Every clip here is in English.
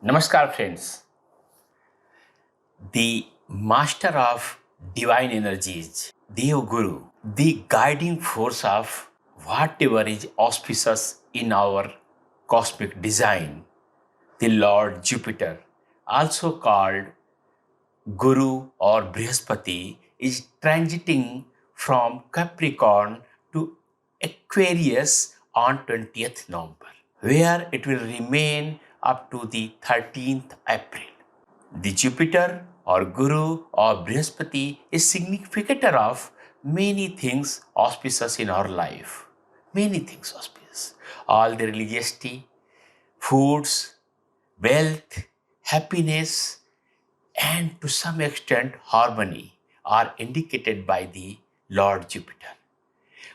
Namaskar, friends. The master of divine energies, Dev Guru, the guiding force of whatever is auspicious in our cosmic design, the Lord Jupiter, also called Guru or Brihaspati, is transiting from Capricorn to Aquarius on 20th November, where it will remain up to the 13th April. The Jupiter or Guru or Brihaspati is significator of many things auspicious in our life. Many things auspicious. All the religiosity, foods, wealth, happiness, and to some extent harmony are indicated by the Lord Jupiter.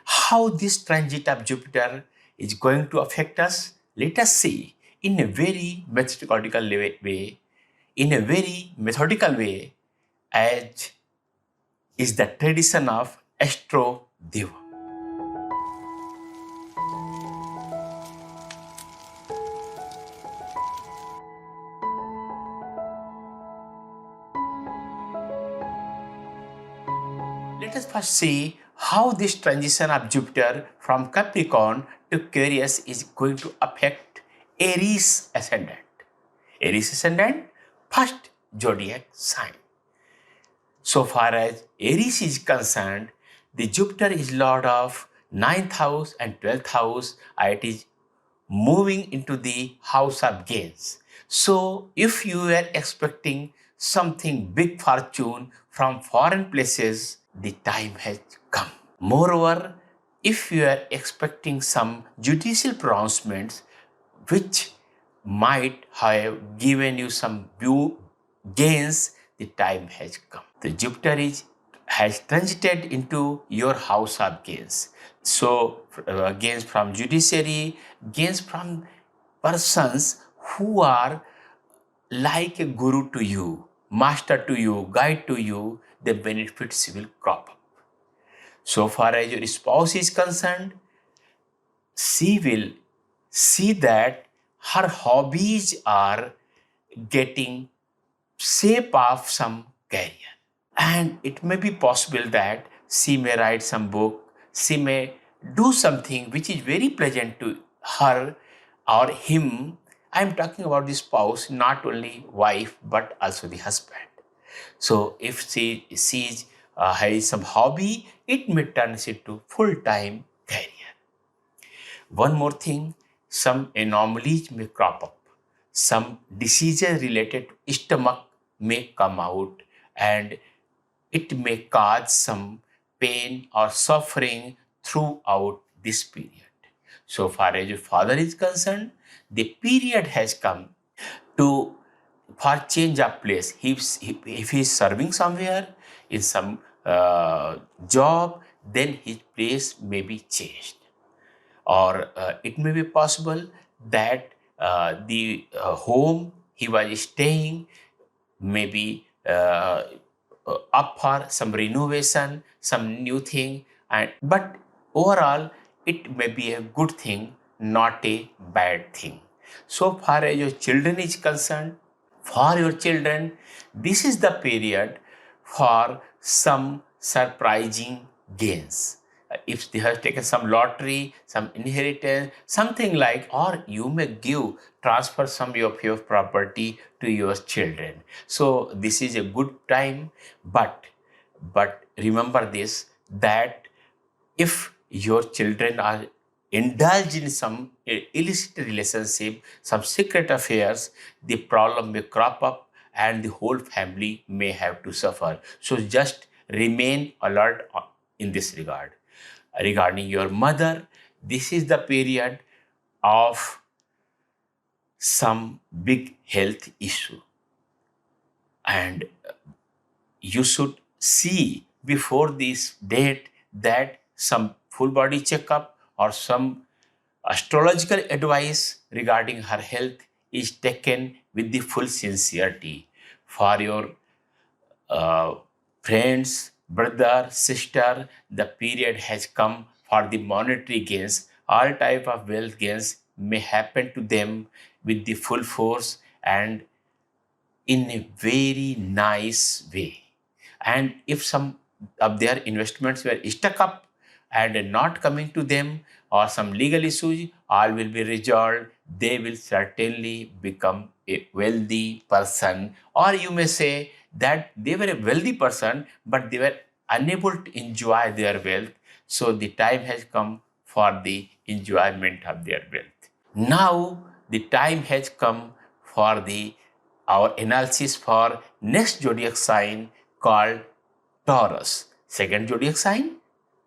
How this transit of Jupiter is going to affect us, let us see in a very methodical way, as is the tradition of Astro Deva. Let us first see how this transition of Jupiter from Capricorn to Aquarius is going to affect Aries ascendant. Aries ascendant, first zodiac sign. So far as Aries is concerned, the Jupiter is lord of 9th house and 12th house. It is moving into the house of gains. So if you are expecting something big fortune from foreign places, the time has come. Moreover, if you are expecting some judicial pronouncements which might have given you some gains, the time has come. The Jupiter has transited into your house of gains. So, gains from judiciary, gains from persons who are like a guru to you, master to you, guide to you, the benefits will crop up. So far as your spouse is concerned, she will see that her hobbies are getting shape of some career. And it may be possible that she may write some book, she may do something which is very pleasant to her or him. I am talking about the spouse, not only wife but also the husband. So if she sees has some hobby, it may turn into full-time career. One more thing, some anomalies may crop up. Some diseases related to stomach may come out and it may cause some pain or suffering throughout this period. So far as your father is concerned, the period has come to for change of place. If he is serving somewhere in some job, then his place may be changed. Or it may be possible that the home he was staying may be up for some renovation, some new thing, but overall it may be a good thing, not a bad thing. So far as your children is concerned, for your children, this is the period for some surprising gains. If they have taken some lottery, some inheritance, something like, or you may transfer some of your property to your children. So this is a good time, but remember this, that if your children are indulged in some illicit relationship, some secret affairs, the problem may crop up and the whole family may have to suffer. So just remain alert in this regard. Regarding your mother, this is the period of some big health issue, and you should see before this date that some full body checkup or some astrological advice regarding her health is taken with the full sincerity. For your uh, friends, brother, sister, the period has come for the monetary gains. All type of wealth gains may happen to them with the full force, and in a very nice way. And if some of their investments were stuck up and not coming to them, or some legal issues, all will be resolved. They will certainly become a wealthy person. Or you may say that they were a wealthy person, but they were unable to enjoy their wealth. So the time has come for the enjoyment of their wealth. Now the time has come for the our analysis for next zodiac sign called Taurus. Second zodiac sign,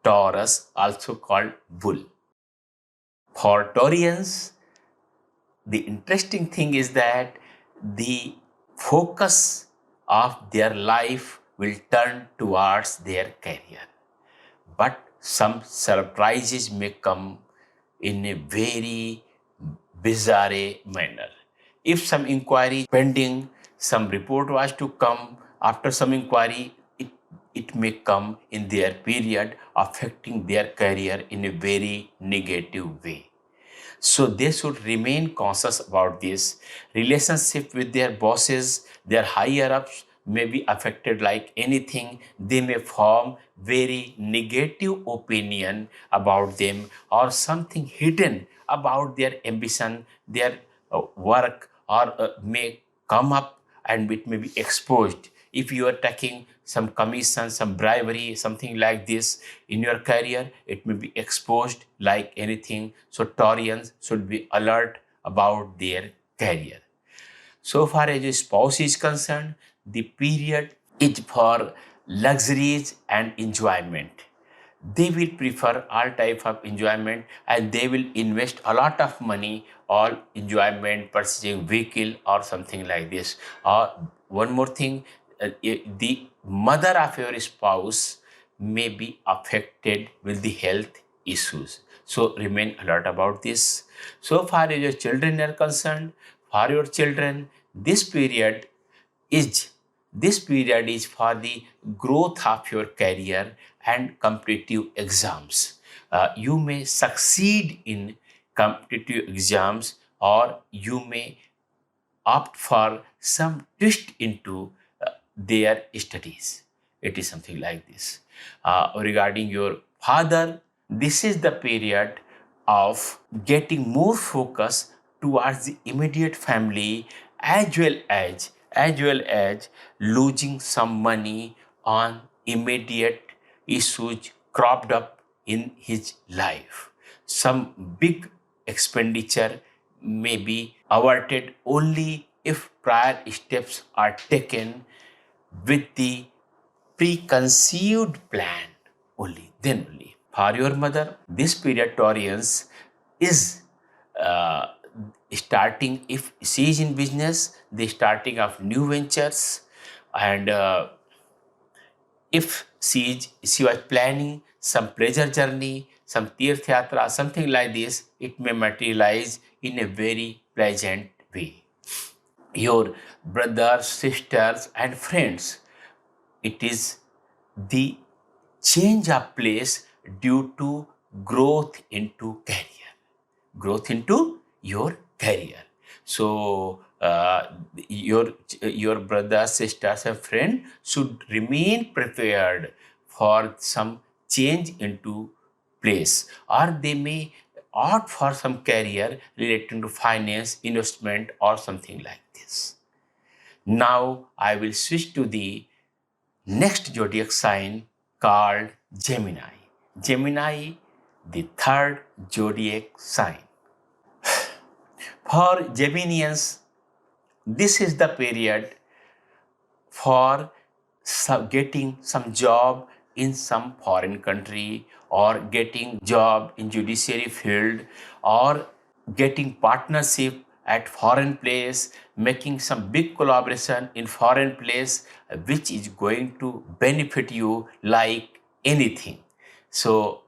Taurus, also called Bull. For Taurians, the interesting thing is that the focus of their life will turn towards their career. But some surprises may come in a very bizarre manner. If some inquiry pending, some report was to come, after some inquiry, it may come in their period, affecting their career in a very negative way. So they should remain conscious about this. Relationship with their bosses, their higher ups may be affected like anything. They may form very negative opinion about them, or something hidden about their ambition, their work, or may come up and it may be exposed. If you are taking some commission, some bribery, something like this in your career, it may be exposed like anything. So Taurians should be alert about their career. So far as your spouse is concerned, the period is for luxuries and enjoyment. They will prefer all type of enjoyment, and they will invest a lot of money on enjoyment, purchasing vehicle or something like this. Or one more thing, the mother of your spouse may be affected with the health issues. So remain alert about this. So far as your children are concerned, for your children, is this period is for the growth of your career and competitive exams. You may succeed in competitive exams, or you may opt for some twist into their studies. It is something like this. Regarding your father, this is the period of getting more focus towards the immediate family, as well as losing some money on immediate issues cropped up in his life. Some big expenditure may be averted only if prior steps are taken with the preconceived plan only, then only. For your mother, this period Taurians is uh, starting, if she is in business, the starting of new ventures, and if she was planning some pleasure journey, some tirth yatra, something like this, it may materialize in a very pleasant way. Your brothers, sisters, and friends, it is the change of place due to growth into career, growth into your career. So your brothers, sisters, and friend should remain prepared for some change into place, or they may opt for some career related to finance, investment, or something like this. Now I will switch to the next zodiac sign called Gemini. Gemini, the third zodiac sign. For Geminians, this is the period for getting some job in some foreign country, or getting job in judiciary field, or getting partnership at foreign place, making some big collaboration in foreign place, which is going to benefit you like anything. So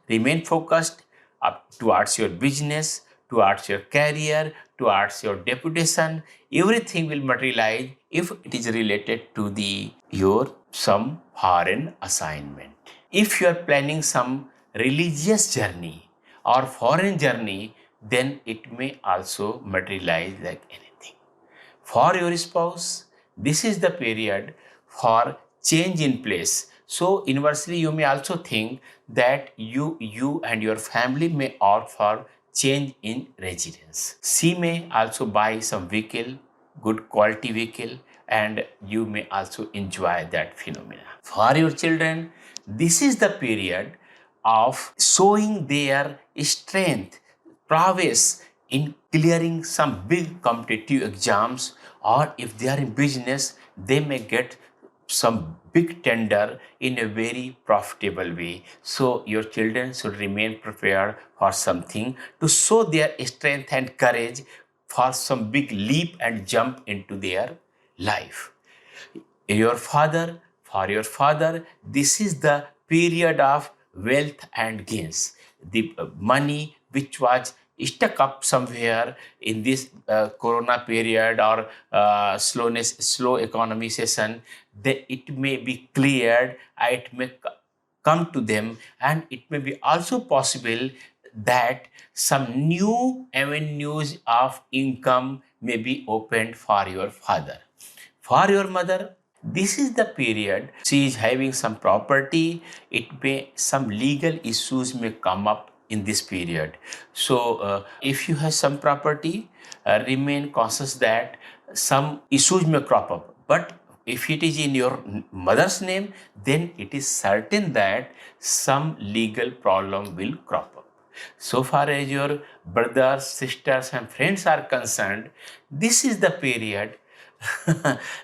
remain focused up towards your business, towards your career, towards your deputation. Everything will materialize if it is related to the your some foreign assignment. If you are planning some religious journey or foreign journey, then it may also materialize like anything. For your spouse, this is the period for change in place. So inversely, you may also think that you and your family may opt for change in residence. She may also buy some vehicle, good quality vehicle, and you may also enjoy that phenomena. For your children, this is the period of showing their strength, prowess in clearing some big competitive exams, or if they are in business, they may get some big tender in a very profitable way. So your children should remain prepared for something to show their strength and courage for some big leap and jump into their life. Your father, for your father, this is the period of wealth and gains. The money which was stuck up somewhere in this corona period or slow economy session, it may be cleared, it may come to them, and it may be also possible that some new avenues of income may be opened for your father. For your mother, this is the period she is having some property. It may some legal issues may come up in this period. So, if you have some property, remain cautious that some issues may crop up. But if it is in your mother's name, then it is certain that some legal problem will crop up. So far as your brothers, sisters, and friends are concerned, this is the period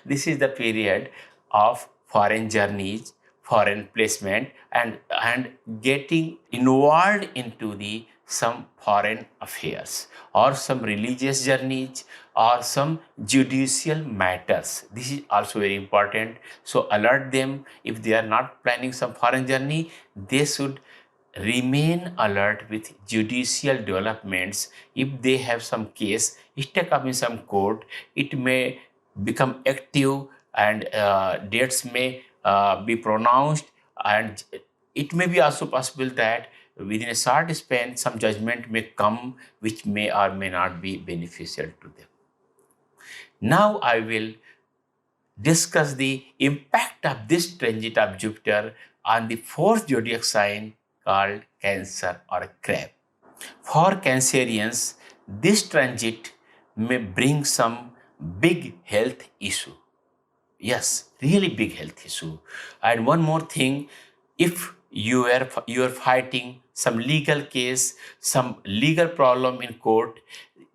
this is the period of foreign journeys, foreign placement, and getting involved into the some foreign affairs or some religious journeys or some judicial matters. This is also very important. So alert them if they are not planning some foreign journey, they should remain alert with judicial developments. If they have some case stuck up in some court, it may become active, and dates may be pronounced, and it may be also possible that within a short span some judgment may come which may or may not be beneficial to them. Now I will discuss the impact of this transit of Jupiter on the fourth zodiac sign called Cancer or Crab. For Cancerians, this transit may bring some big health issue. Yes, really big health issue. And one more thing, if you are fighting some legal case, some legal problem in court,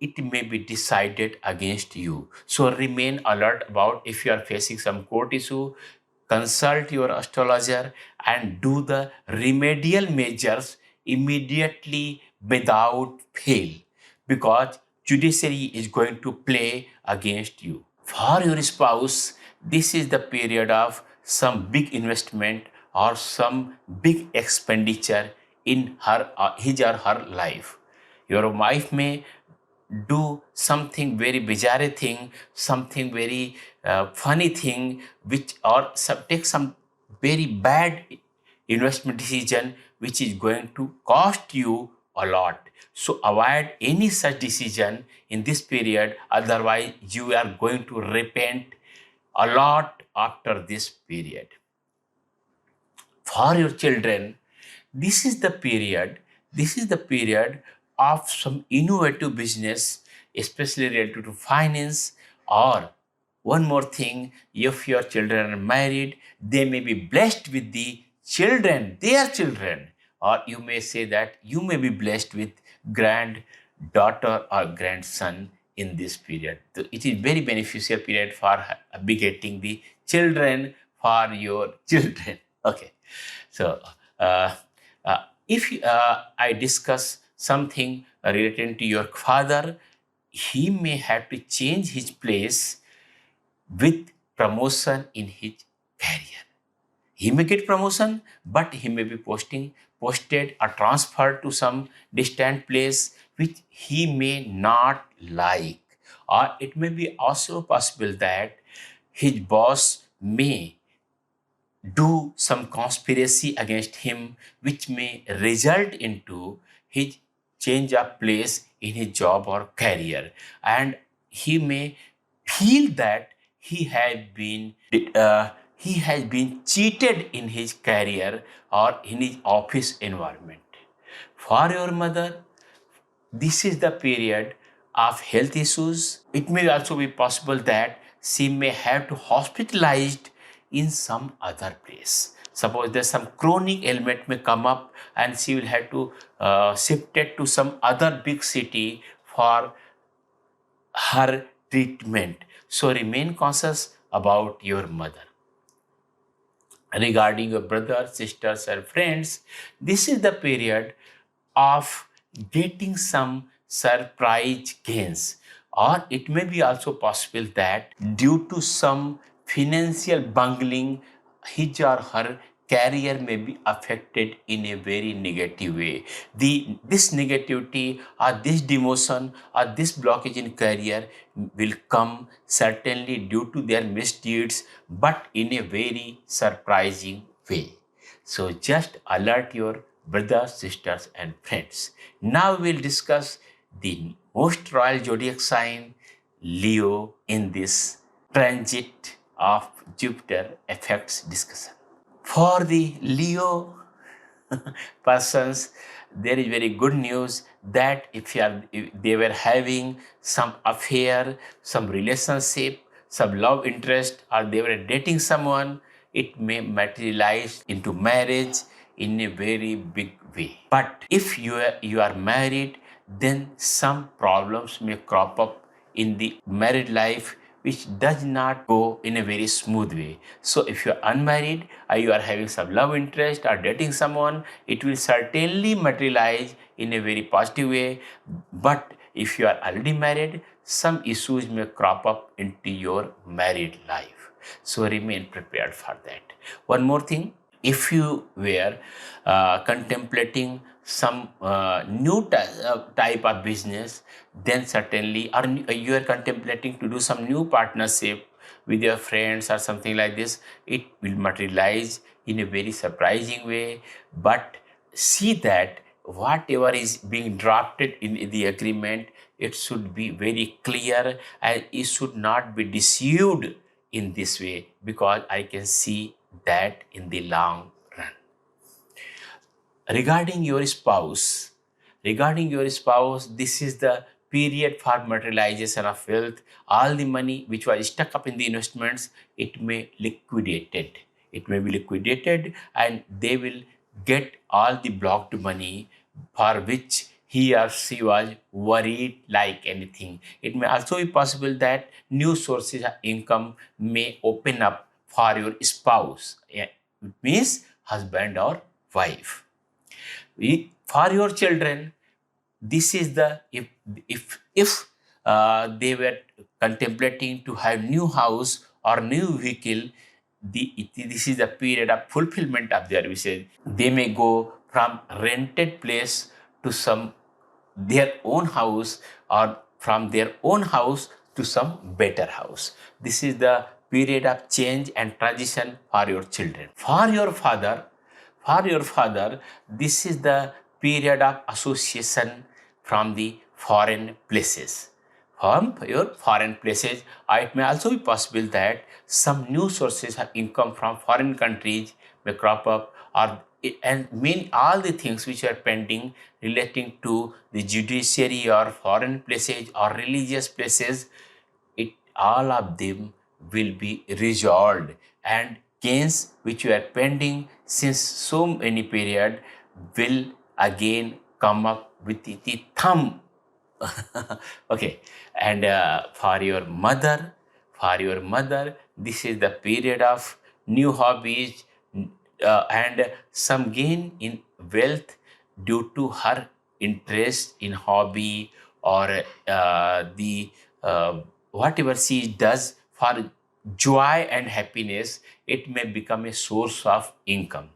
it may be decided against you. So remain alert about if you are facing some court issue, consult your astrologer and do the remedial measures immediately without fail, because judiciary is going to play against you. For your spouse, this is the period of some big investment or some big expenditure in his or her life. Your wife may do something very bizarre thing, something very funny thing, which or take some very bad investment decision which is going to cost you a lot. So avoid any such decision in this period, otherwise you are going to repent a lot after this period. For your children, this is the period of some innovative business, especially related to finance. Or one more thing, if your children are married, they may be blessed with the children, their children, or you may say that you may be blessed with granddaughter or grandson in this period. So it is very beneficial period for begetting the children for your children. Okay, so if I discuss something related to your father, he may have to change his place with promotion in his career. He may get promotion, but he may be posted or transferred to some distant place which he may not like. Or it may be also possible that his boss may do some conspiracy against him which may result into his change of place in his job or career, and he may feel that he has been cheated in his career or in his office environment. For your mother, this is the period of health issues. It may also be possible that she may have to hospitalized in some other place. Suppose there's some chronic ailment may come up and she will have to shifted to some other big city for her treatment. So remain conscious about your mother. Regarding your brothers, sisters, and friends, this is the period of getting some surprise gains, or it may be also possible that due to some financial bungling, his or her career may be affected in a very negative way. This negativity or this demotion or this blockage in career will come certainly due to their misdeeds, but in a very surprising way. So just alert your brothers, sisters, and friends. Now we'll discuss the most royal zodiac sign, Leo, in this transit of Jupiter effects discussion. For the Leo persons, there is very good news that if they were having some affair, some relationship, some love interest, or they were dating someone, it may materialize into marriage in a very big way. But if you are married, then some problems may crop up in the married life which does not go in a very smooth way. So if you are unmarried or you are having some love interest or dating someone, it will certainly materialize in a very positive way. But if you are already married, some issues may crop up into your married life. So remain prepared for that. One more thing, if you were contemplating some new type of business, then certainly, or you are contemplating to do some new partnership with your friends or something like this, it will materialize in a very surprising way. But see that whatever is being drafted in the agreement, it should be very clear and it should not be deceived in this way, because I can see that in the long run. Regarding your spouse, this is the period for materialization of wealth. All the money which was stuck up in the investments, it may liquidated. It may be liquidated and they will get all the blocked money for which he or she was worried like anything. It may also be possible that new sources of income may open up for your spouse. Yeah, it means husband or wife. For your children, this is the if they were contemplating to have new house or new vehicle, this is the period of fulfillment of their wishes. They may go from rented place to some their own house, or from their own house to some better house. This is the period of change and transition for your children. For your father, this is the period of association from the foreign places. From your foreign places, it may also be possible that some new sources of income from foreign countries may crop up, and mean all the things which are pending relating to the judiciary or foreign places or religious places, all of them will be resolved, and gains which were pending since so many period will again come up with the thumb. Okay, and for your mother, this is the period of new hobbies and some gain in wealth due to her interest in hobby, or the whatever she does for joy and happiness, it may become a source of income,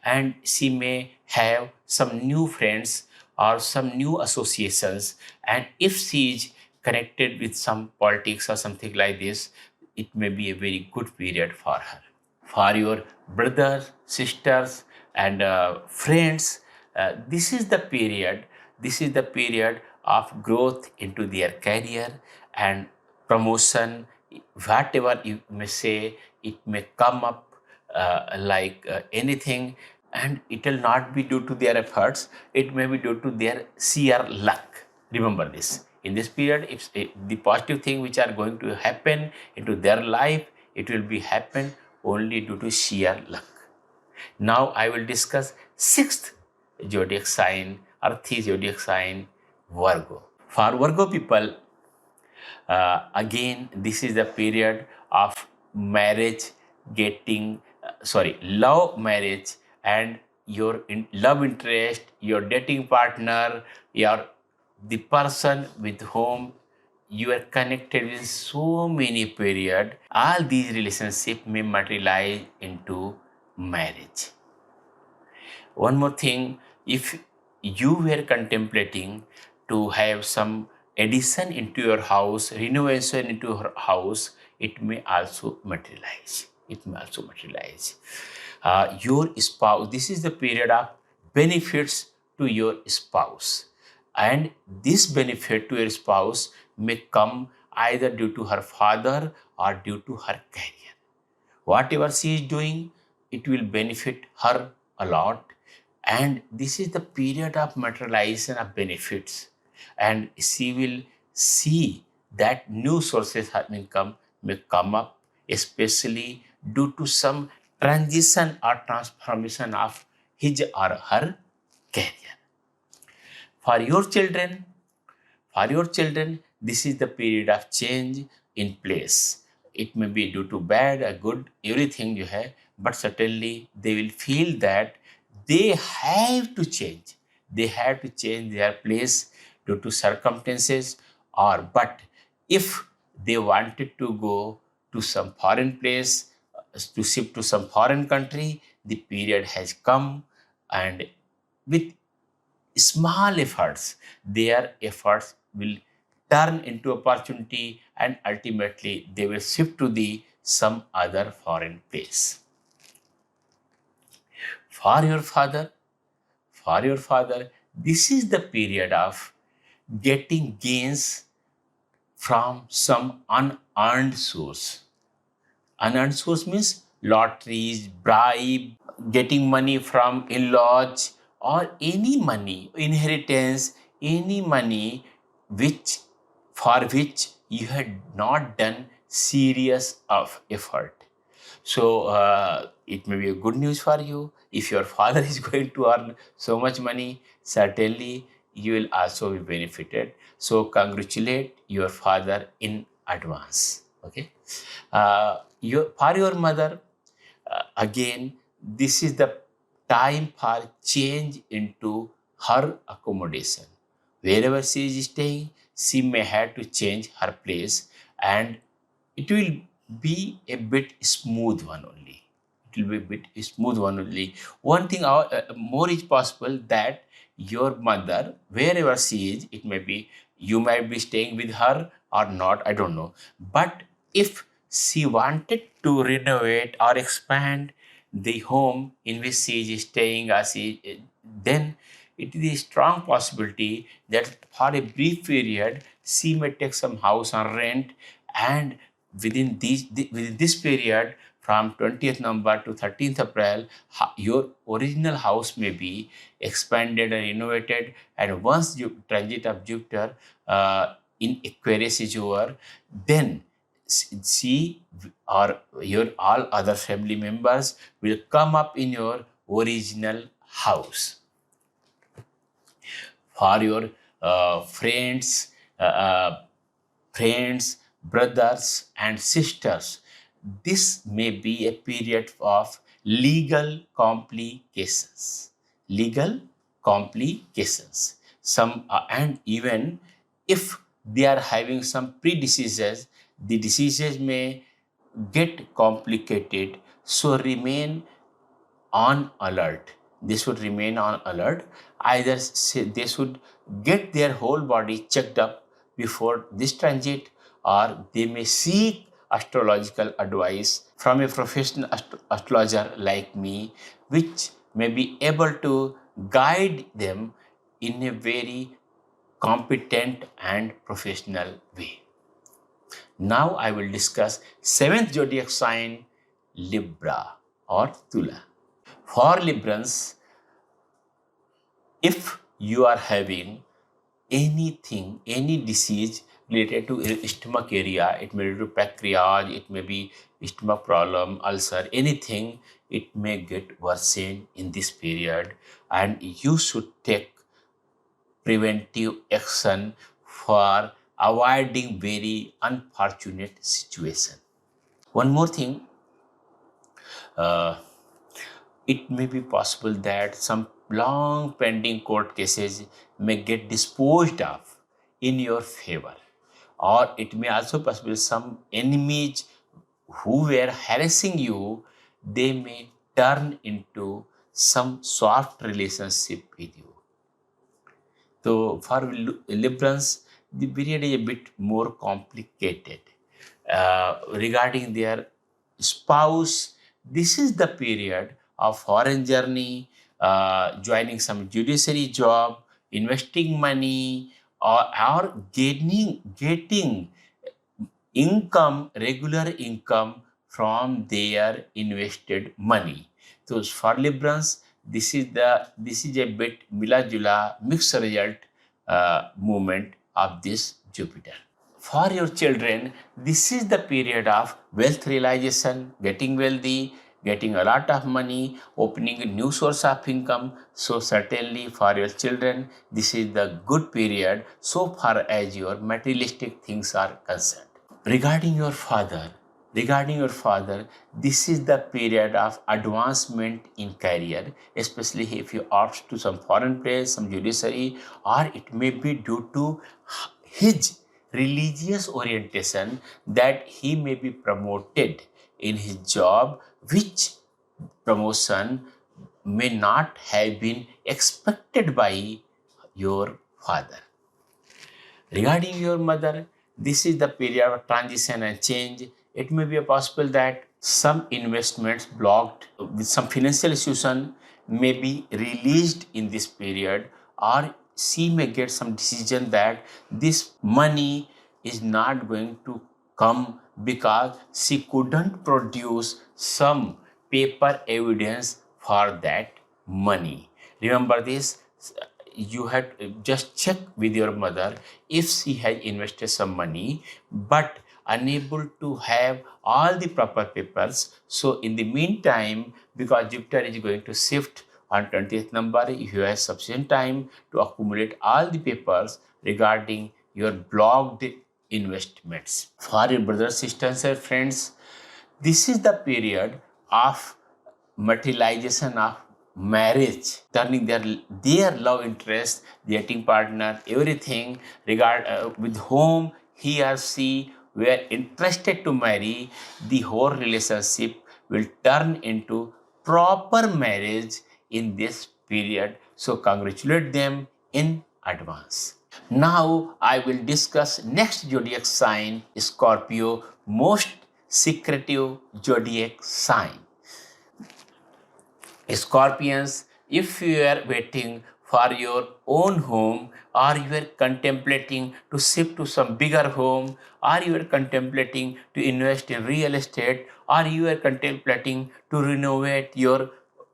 and she may have some new friends or some new associations. And if she is connected with some politics or something like this, it may be a very good period for her. For your brothers, sisters, and friends, this is the period. This is the period of growth into their career and promotion whatever you may say, it may come up like anything, and it will not be due to their efforts, it may be due to their sheer luck. Remember this. In this period, if the positive thing which are going to happen into their life, it will be happen only due to sheer luck. Now I will discuss sixth zodiac sign, earthy zodiac sign, Virgo. For Virgo people, again, this is the period of marriage, love marriage, and your love interest, your dating partner, your the person with whom you are connected with so many period. All these relationships may materialize into marriage. One more thing, if you were contemplating to have some addition into your house, renovation into your house, it may also materialize. It may also materialize. Your spouse, this is the period of benefits to your spouse. And this benefit to your spouse may come either due to her father or due to her career. Whatever she is doing, it will benefit her a lot. And this is the period of materialization of benefits. And she will see that new sources of income may come up, especially due to some transition or transformation of his or her career. For your children, this is the period of change in place. It may be due to bad or good, everything you have, but certainly they will feel that they have to change. They have to change their place due to circumstances, or but if they wanted to go to some foreign place, to shift to some foreign country, the period has come, and with small efforts, their efforts will turn into opportunity, and ultimately they will shift to the some other foreign place. For your father, this is the period of getting gains from some unearned source. Unearned source means lotteries, bribe, getting money from in-laws, or any money, inheritance, any money which for which you had not done serious of effort. So it may be a good news for you. If your father is going to earn so much money, certainly you will also be benefited. So congratulate your father in advance. Okay. For your mother, again, this is the time for change into her accommodation. Wherever she is staying, she may have to change her place, and it will be a bit smooth one only. It will be a bit smooth one only. One thing more is possible that your mother, wherever she is, it may be you might be staying with her or not, I don't know. But if she wanted to renovate or expand the home in which she is staying, then it is a strong possibility that for a brief period she may take some house on rent, and within this period from 20th November to 13th April, your original house may be expanded and renovated. And once you transit of Jupiter in Aquarius is over, then she or your all other family members will come up in your original house. For your friends, brothers, and sisters, this may be a period of legal complications. Legal complications. And even if they are having some pre-diseases, the diseases may get complicated. So remain on alert. They should remain on alert. Either they should get their whole body checked up before this transit, or they may seek astrological advice from a professional astrologer like me, which may be able to guide them in a very competent and professional way. Now I will discuss seventh zodiac sign, Libra or Tula. For Librans, if you are having anything, any disease related to stomach area, it may be to pancreas, it may be stomach problem, ulcer, anything, it may get worsened in this period, and you should take preventive action for avoiding very unfortunate situation. One more thing, uh, it may be possible that some long pending court cases may get disposed of in your favor, or it may also possible some enemies who were harassing you, they may turn into some soft relationship with you. So for Librans, the period is a bit more complicated. Regarding their spouse, this is the period of foreign journey, joining some judiciary job, investing money, or getting income, regular income from their invested money. So for Librans, this is a bit Mila-Jula mixed result movement of this Jupiter. For your children, this is the period of wealth realization, getting wealthy, getting a lot of money, opening a new source of income. So certainly for your children, this is the good period so far as your materialistic things are concerned. Regarding your father, this is the period of advancement in career, especially if you opt to some foreign place, some judiciary, or it may be due to his religious orientation that he may be promoted in his job, which promotion may not have been expected by your father. Regarding your mother, this is the period of transition and change. It may be possible that some investments blocked with some financial institution may be released in this period, or she may get some decision that this money is not going to come because she couldn't produce some paper evidence for that money. Remember this, you had just check with your mother if she has invested some money but unable to have all the proper papers. So in the meantime, because Jupiter is going to shift on 20th number, if you have sufficient time to accumulate all the papers regarding your blocked investments. For your brothers, sisters and friends, this is the period of materialization of marriage, turning their love interest, dating partner, everything with whom he or she were interested to marry, the whole relationship will turn into proper marriage in this period. So congratulate them in advance. Now I will discuss next zodiac sign, Scorpio, most secretive zodiac sign. Scorpions, if you are waiting for your own home, or you are contemplating to shift to some bigger home, or you are contemplating to invest in real estate, or you are contemplating to renovate your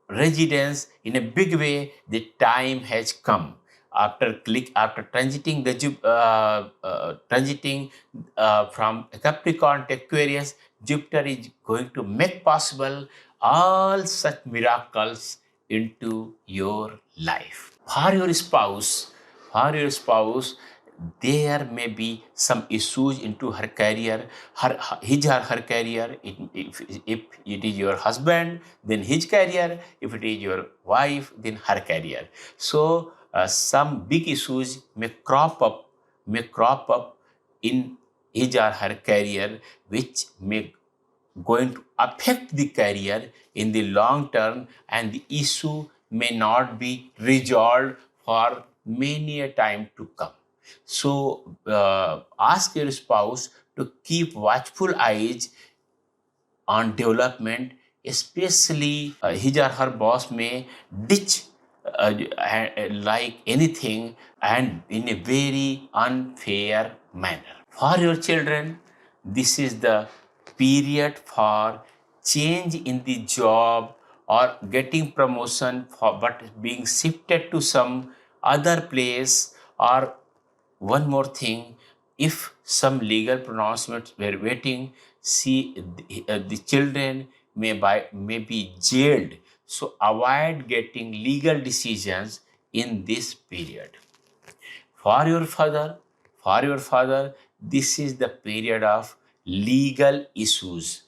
residence in a big way, the time has come. After transiting from Capricorn to Aquarius, Jupiter is going to make possible all such miracles into your life. For your spouse, there may be some issues into her career, his or her career. If it is your husband, then his career. If it is your wife, then her career. So some big issues may crop up in his or her career, which may going to affect the career in the long term, and the issue may not be resolved for many a time to come. So ask your spouse to keep watchful eyes on development, especially his or her boss may ditch like anything and in a very unfair manner. For your children, this is the period for change in the job or getting promotion for but being shifted to some other place. Or one more thing, if some legal pronouncements were waiting, see the children may be jailed. So avoid getting legal decisions in this period. For your father, for your father, this is the period of legal issues.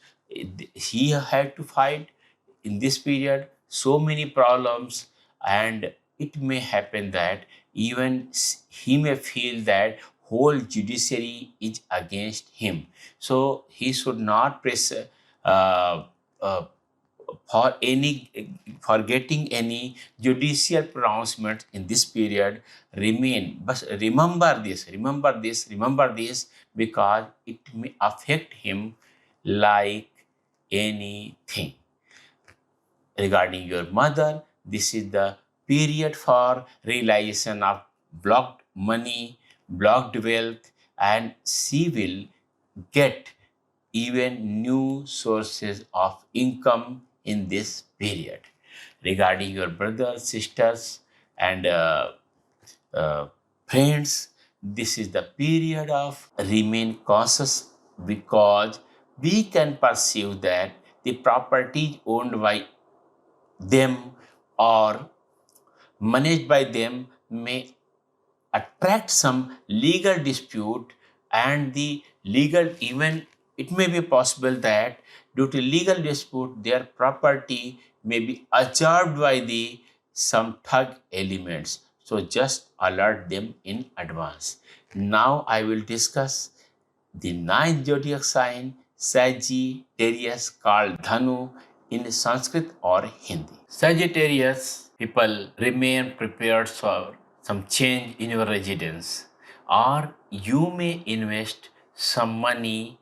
He had to fight in this period so many problems, and it may happen that even he may feel that whole judiciary is against him. So he should not press uh, uh, for any for getting any judicial pronouncement in this period. Remain, but remember this because it may affect him like anything. Regarding your mother, this is the period for realization of blocked money, blocked wealth, and she will get even new sources of income in this period. Regarding your brothers, sisters, and uh, friends, this is the period of remain cautious because we can perceive that the property owned by them or managed by them may attract some legal dispute, and the legal even it may be possible that due to legal dispute their property may be absorbed by the some thug elements. So just alert them in advance. Now I will discuss the ninth zodiac sign, Sagittarius, called Dhanu in Sanskrit or Hindi. Sagittarius people, remain prepared for some change in your residence, or you may invest some money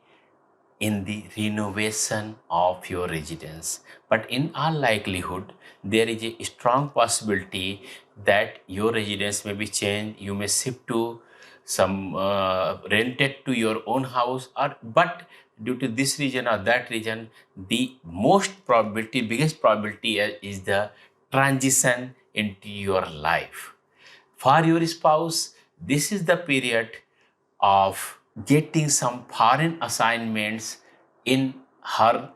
in the renovation of your residence. But in all likelihood, there is a strong possibility that your residence may be changed. You may shift to some rented to your own house, or but due to this region or that region, the most probability, biggest probability is the transition into your life. For your spouse, this is the period of getting some foreign assignments in her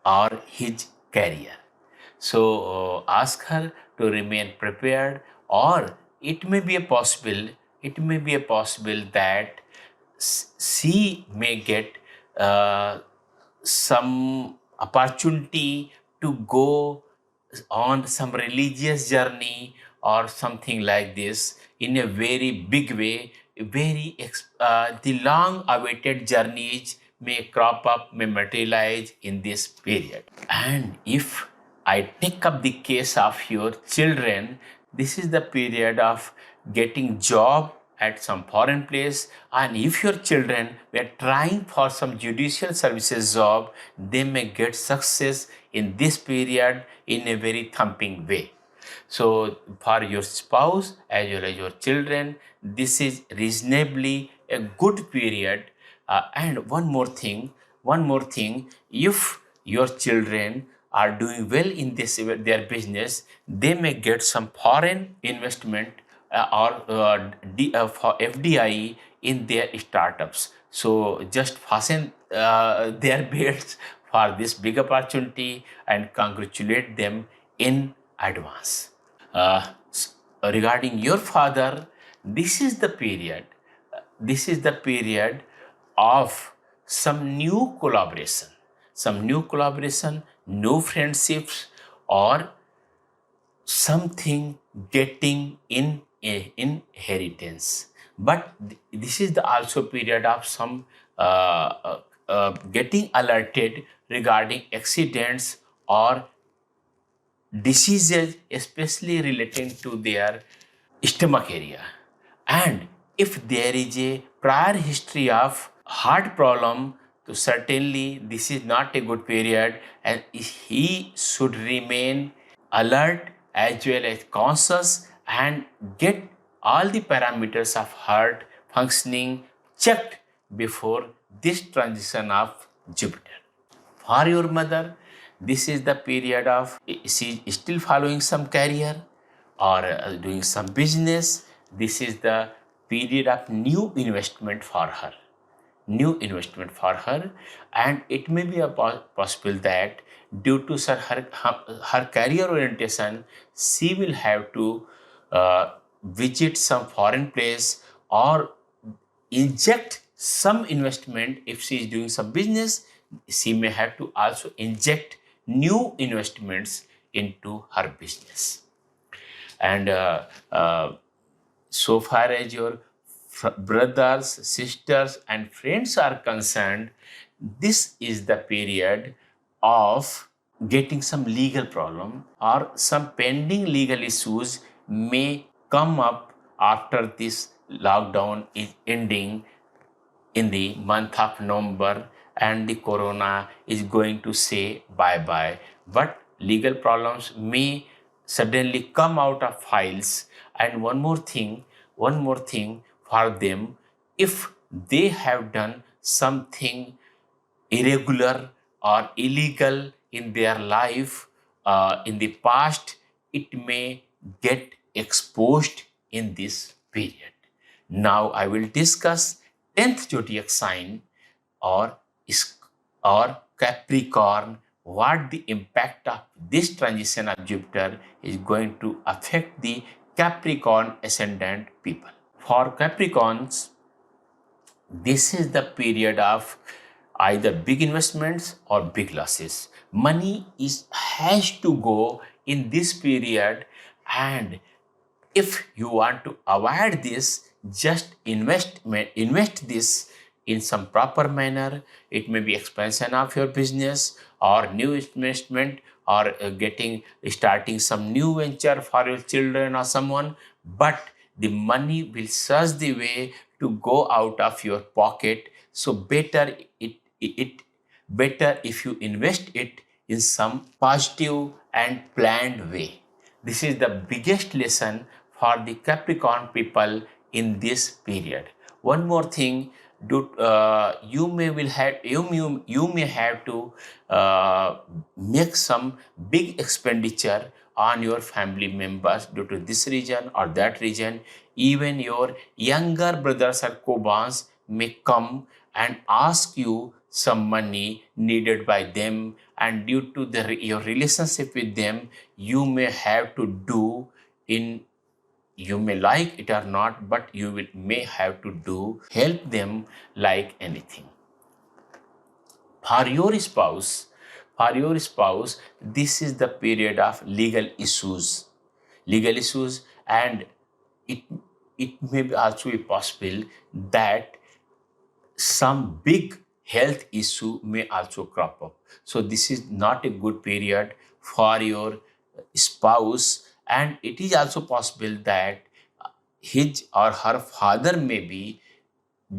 or his career. So ask her to remain prepared, or it may be a possible that she may get uh, some opportunity to go on some religious journey or something like this in a very big way. The long awaited journeys may crop up, may materialize in this period. And if I take up the case of your children, this is the period of getting job at some foreign place. And if your children were trying for some judicial services job, they may get success in this period in a very thumping way. So for your spouse as well as your children, this is reasonably a good period. And one more thing, if your children are doing well in this their business, they may get some foreign investment or for FDI in their startups. So just fasten their belts for this big opportunity and congratulate them in advance. Regarding your father, this is the period. This is the period of some new collaboration, new friendships, or something getting in a inheritance. But this is the also period of some getting alerted regarding accidents or diseases, especially relating to their stomach area. And if there is a prior history of heart problem, so certainly this is not a good period, and he should remain alert as well as conscious and get all the parameters of heart functioning checked before this transition of Jupiter. For your mother, this is the period of she is still following some career or doing some business. This is the period of new investment for her. New investment for her, and it may be a possible that due to her career orientation, she will have to visit some foreign place or inject some investment. If she is doing some business, she may have to also inject new investments into her business. And so far as your brothers, sisters, and friends are concerned, this is the period of getting some legal problem or some pending legal issues may come up after this lockdown is ending in the month of November and the corona is going to say bye bye. But legal problems may suddenly come out of files. And one more thing for them, if they have done something irregular or illegal in their life in the past, it may get exposed in this period. Now I will discuss 10th zodiac sign or or Capricorn, what the impact of this transition of Jupiter is going to affect the Capricorn ascendant people. For Capricorns, this is the period of either big investments or big losses. Money has to go in this period, and if you want to avoid this, just invest this in some proper manner. It may be expansion of your business or new investment or starting some new venture for your children or someone, but the money will surge the way to go out of your pocket. So better if you invest it in some positive and planned way. This is the biggest lesson for the Capricorn people in this period. One more thing, you may have to make some big expenditure on your family members due to this region or that region. Even your younger brothers or co-borns may come and ask you some money needed by them, and due to your relationship with them, you may have to do in, you may like it or not, but may have to do help them like anything. For your spouse, this is the period of legal issues. And it may be also be possible that some big health issue may also crop up. So this is not a good period for your spouse, and it is also possible that his or her father may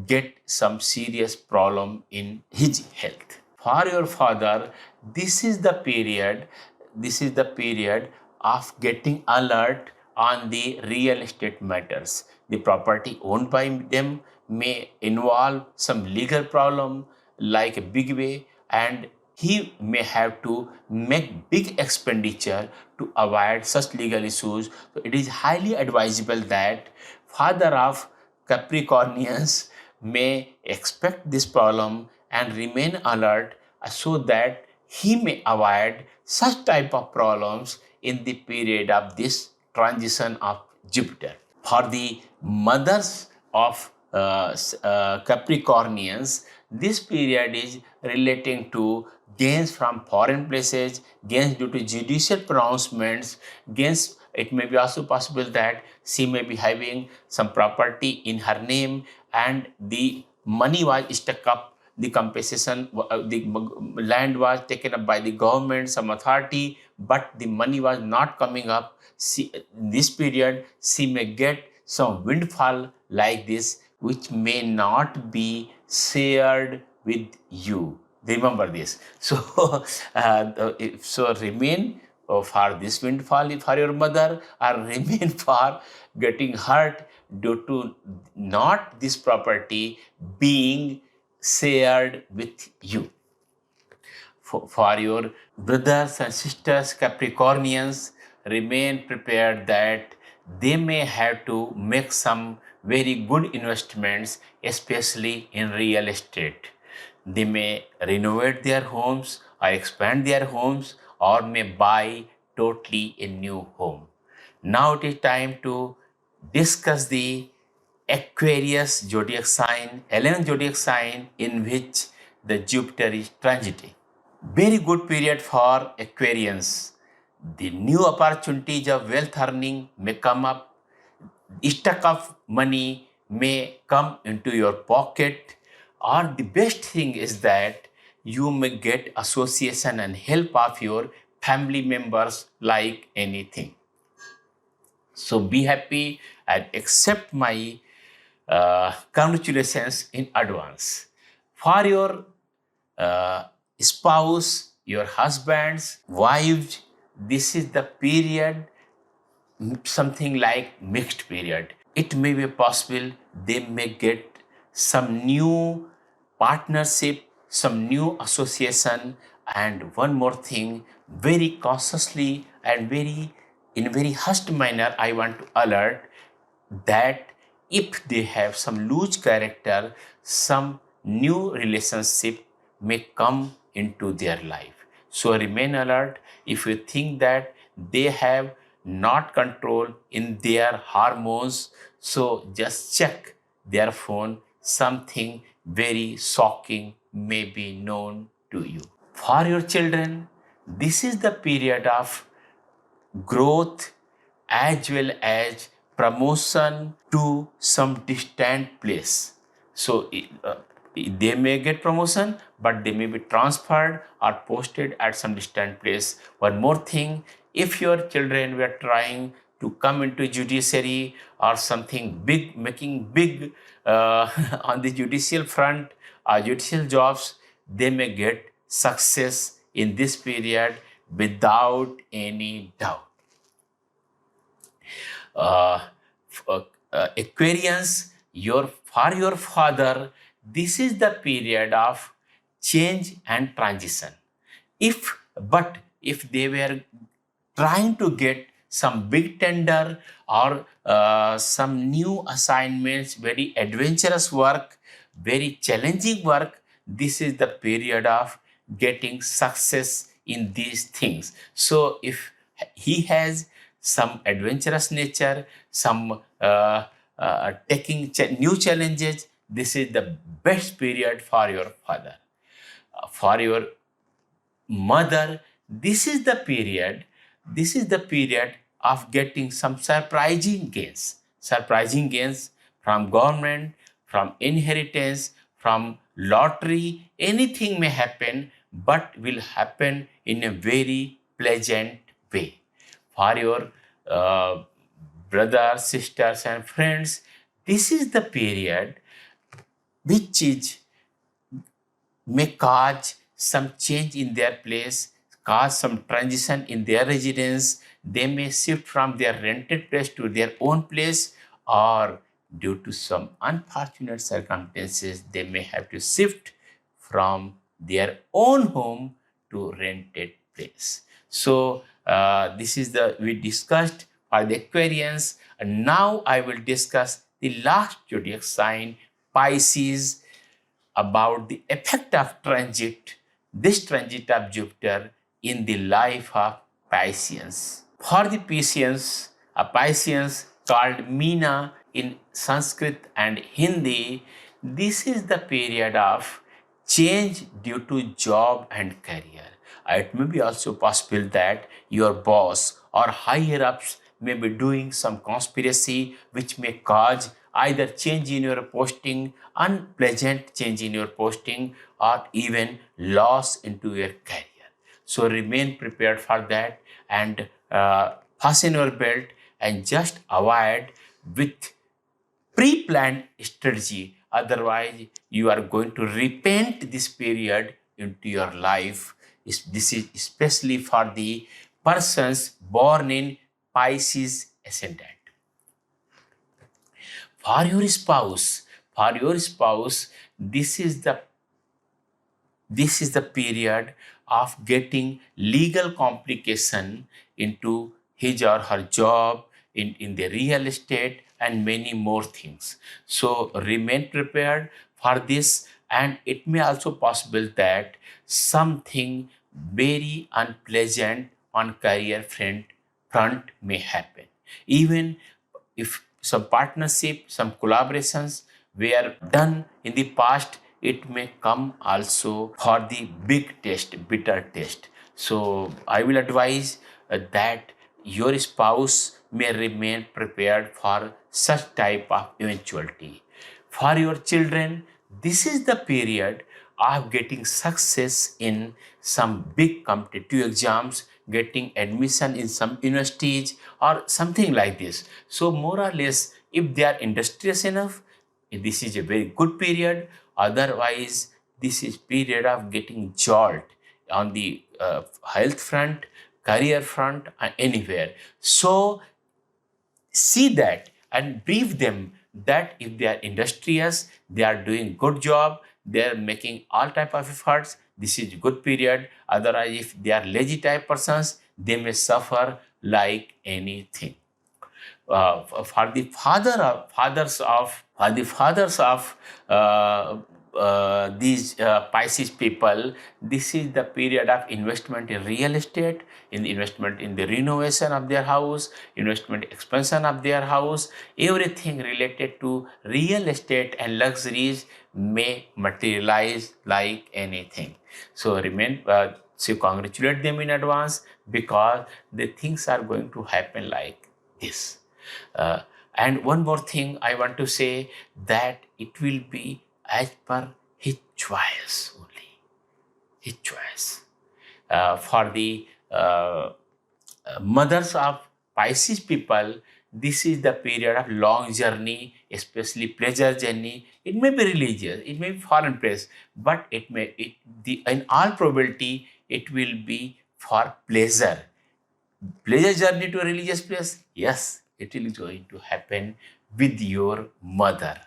get some serious problem in his health. For your father, this is the period of getting alert on the real estate matters. The property owned by them may involve some legal problem like a big way, and he may have to make big expenditure to avoid such legal issues. So it is highly advisable that father of Capricornians may expect this problem and remain alert so that he may avoid such type of problems in the period of this transition of Jupiter. For the mothers of Capricornians, this period is relating to gains from foreign places, gains due to judicial pronouncements, gains. It may be also possible that she may be having some property in her name and the money was stuck up, the compensation, the land was taken up by the government, some authority, but the money was not coming up. In this period, she may get some windfall like this, which may not be shared with you. Remember this. So, remain for this windfall for your mother, or remain for getting hurt due to not this property being shared with you. For your brothers and sisters, Capricornians, remain prepared that they may have to make some very good investments, especially in real estate. They may renovate their homes or expand their homes or may buy totally a new home. Now it is time to discuss the Aquarius zodiac sign, 11th zodiac sign in which the Jupiter is transiting. Very good period for Aquarians. The new opportunities of wealth earning may come up. Stock of money may come into your pocket. Or the best thing is that you may get association and help of your family members like anything. So be happy and accept my congratulations in advance. For your uh, spouse, your husbands, wives, this is the period, something like mixed period. It may be possible they may get some new partnership, some new association, and one more thing, very cautiously and very in very hushed manner, I want to alert that if they have some loose character, some new relationship may come into their life. So remain alert. If you think that they have not control in their hormones, so just check their phone. Something very shocking may be known to you. For your children, this is the period of growth as well as promotion to some distant place. So they may get promotion, but they may be transferred or posted at some distant place. One more thing, if your children were trying to come into judiciary or something big, making big on the judicial front or judicial jobs, they may get success in this period without any doubt. uh, Aquarians, for your father, this is the period of change and transition. If they were trying to get some big tender or some new assignments, very adventurous work, very challenging work, this is the period of getting success in these things. So if he has some adventurous nature, some taking new challenges, this is the best period for your father. For your mother, this is the period of getting some surprising gains from government, from inheritance, from lottery. Anything may happen, but will happen in a very pleasant way. For your uh, brothers, sisters, and friends, this is the period which is may cause some change in their place, cause some transition in their residence. They may shift from their rented place to their own place, or due to some unfortunate circumstances, they may have to shift from their own home to rented place. So this is the we discussed for the Aquarians, and now I will discuss the last zodiac sign, Pisces, about the effect of this transit of Jupiter in the life of Pisceans. For the Pisceans called Meena in Sanskrit and Hindi, this is the period of change due to job and career. It may be also possible that your boss or higher ups may be doing some conspiracy which may cause either change in your posting, unpleasant change in your posting, or even loss into your career. So remain prepared for that and fasten your belt and just avoid with pre-planned strategy. Otherwise, you are going to repent this period into your life. This is especially for the persons born in Pisces ascendant. For your spouse, this is the this is the period of getting legal complication into his or her job, in the real estate, and many more things. So remain prepared for this, and it may also possible that something very unpleasant on career front may happen. Even if some partnership, some collaborations were done in the past, it may come also for the big test, bitter test. So I will advise that your spouse may remain prepared for such type of eventuality. For your children, this is the period of getting success in some big competitive exams, getting admission in some universities or something like this. So more or less, if they are industrious enough, this is a very good period. Otherwise, this is period of getting jolt on the health front, career front, and anywhere. So see that and brief them that if they are industrious, they are doing good job, they are making all type of efforts, this is good period. Otherwise, if they are lazy type persons, they may suffer like anything. For the fathers of these Pisces people, this is the period of investment in real estate, in investment in the renovation of their house, investment expansion of their house. Everything related to real estate and luxuries may materialize like anything. So so congratulate them in advance, because the things are going to happen like this. And one more thing I want to say, that it will be as per his choice only, his choice. For the mothers of Pisces people, this is the period of long journey, especially pleasure journey. It may be religious, it may be foreign place, but in all probability, it will be for pleasure. Pleasure journey to a religious place? Yes, it is going to happen with your mother.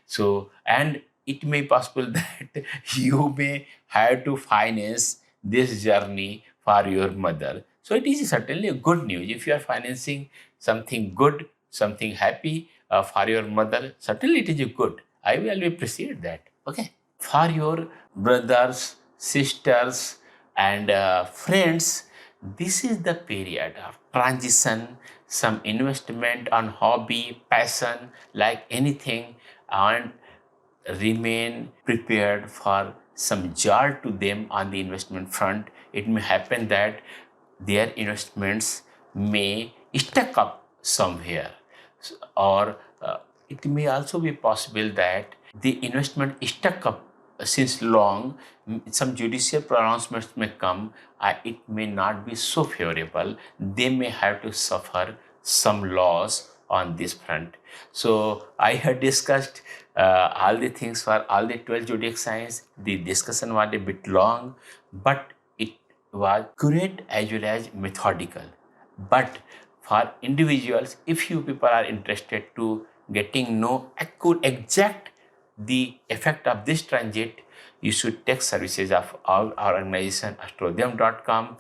So, and it may possible that you may have to finance this journey for your mother. So it is certainly a good news. If you are financing something good, something happy for your mother, certainly it is a good. I will appreciate that. Okay. For your brothers, sisters, and friends, this is the period of transition, some investment on hobby, passion, like anything, and remain prepared for some jar to them on the investment front. It may happen that their investments may stuck up somewhere, or it may also be possible that the investment stuck up since long. Some judicial pronouncements may come, it may not be so favorable, they may have to suffer some loss on this front. So I had discussed all the things for all the 12 zodiac signs. The discussion was a bit long, but it was accurate as well as methodical. But for individuals, if you people are interested to getting know exact the effect of this transit, you should take services of our organization astrodium.com,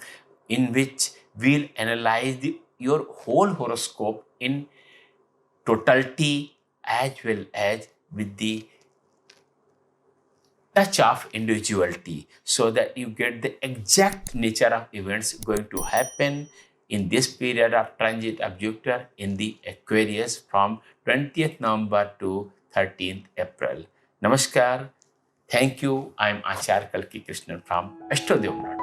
in which we'll analyze your whole horoscope in totality, as well as with the touch of individuality, so that you get the exact nature of events going to happen in this period of transit of Jupiter in the Aquarius from 20th November to 13th April. Namaskar. Thank you. I am Acharya Kalki Krishnan from Astrodium.